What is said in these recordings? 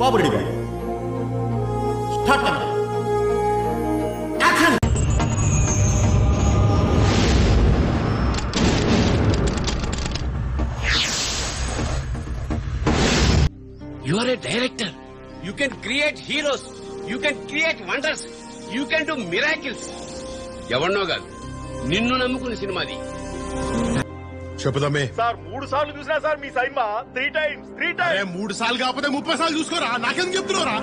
Babu ready start action. You are a director. You can create heroes. You can create wonders. You can do miracles. ఎవన్నో కాదు, నిన్ను నమ్ముకున్న సినిమాది. చెప్పుదామే sir 3 సార్లు చూసినా sir మీ cinema 3 times 3 సార్లు కాకపోతే 30 సార్లు చూసుకోరా, నాకెందుకు చెప్తున్నారా?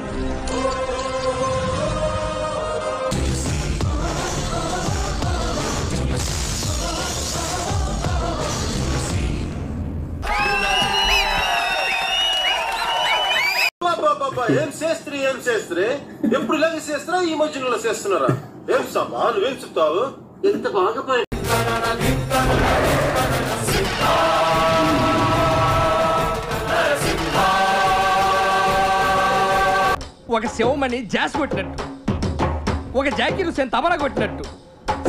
ఏం చేస్త్రీ ఎప్పుడు ఇలాగే చేస్తారా? ఈ మధ్యలో చేస్తున్నారా? ఏం సభా నువ్వేం చెప్తావు? ఎంత బాగా ఒక శివమణి జాస్ కొట్టినట్టు, ఒక జాకీర్ హుస్సేన్ తబలా కొట్టినట్టు,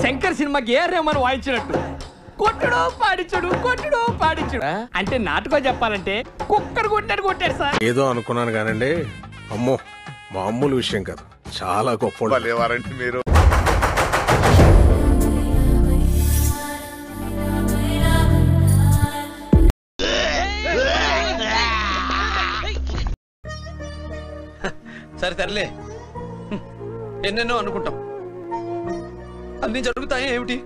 శంకర్ సినిమాకి ఏ రెహమాన్ వాయించినట్టు కొట్టుడు పాడించుడు అంటే నాటుకో చెప్పాలంటే కుక్కడు కొట్టినట్టు కొట్టాడు సార్. ఏదో అనుకున్నాను కానండి, అమ్మో మామూలు విషయం కాదు, చాలా గొప్ప లేవారంటే మీరు. సరే తరలే, ఎన్నెన్నో అనుకుంటాం, అన్ని జరుగుతాయి ఏమిటి?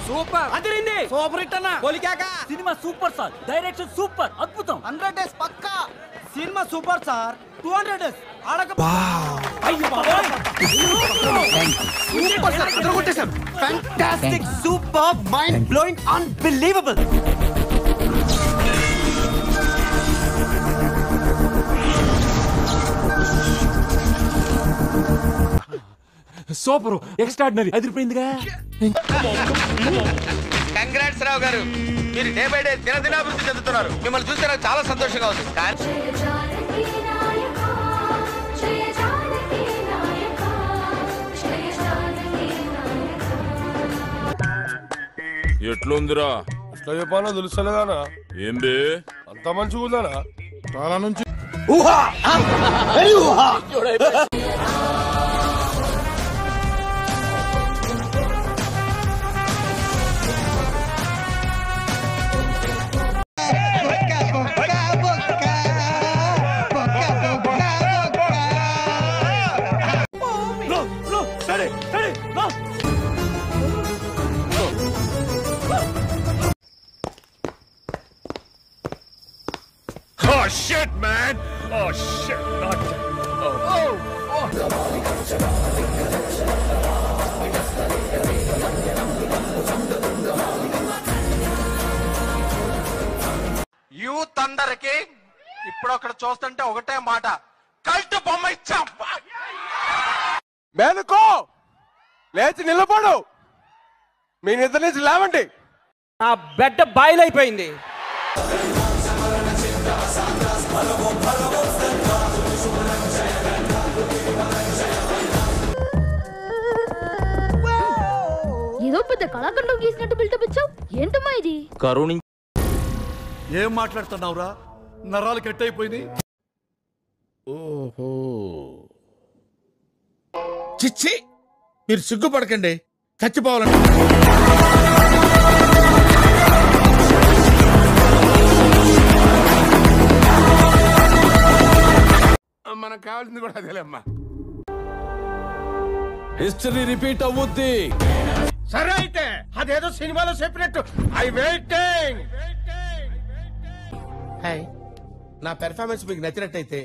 సూపర్ అదిరింది, సూపర్ హిట్ అన్న. పోలికాక సినిమా సూపర్ సార్, డైరెక్షన్ సూపర్, అద్భుతం. 100 డేస్ పక్కా. సినిమా సూపర్ సార్, 200 డేస్ ఆడక. అయ్యో బాబోయ్, సూపర్ సార్, అదరగొట్టేశాం. Fantastic, super, mind blowing, unbelievable. Super, extraordinary, అదిరిపోయిందిగా. కంగ్రాట్స్ రావు గారు, మీరు డే బై డే దినదినాభివృద్ధి చెందుతున్నారు. మిమ్మల్ని చూస్తే నాకు చాలా సంతోషంగా ఉంది. ఎట్లుందిరా? ఎట్లా చెప్పానో తెలుసలేదానా? ఏం బే అంత మంచిగా ఉందానా? చాలా నుంచి Oh shit, man! Oh shit, not that. Youth అందరికి ఇప్పుడు అక్కడ చూస్తుంటే ఒకటే మాట, కల్ట్ బొమ్మ ఇచ్చాం. మేలుకో, లేచి నిలబడు, మీ నిద్ర నుంచి లేవండి. నా బెడ్ బాయిల్ అయిపోయింది. ఏదో పెద్ద కళాఖండం గీసినట్టు బిల్డప్ ఇచ్చావు, ఏంటమ్మా ఇది? కరుణి, ఏం మాట్లాడుతున్నావురా? నరాలు కట్ అయిపోయింది. ఓహో, చిచ్చి, మీరు సిగ్గుపడకండి, చచ్చిపోవాలండి. మనకు కావాల్సింది కూడా అదేలేమ్మా. హిస్టరీ రిపీట్ అవుద్ది. సరే అయితే అదేదో సినిమాలో చెప్పినట్టు ఐ వెయిటింగ్. నా పెర్ఫార్మెన్స్ మీకు నచ్చినట్టయితే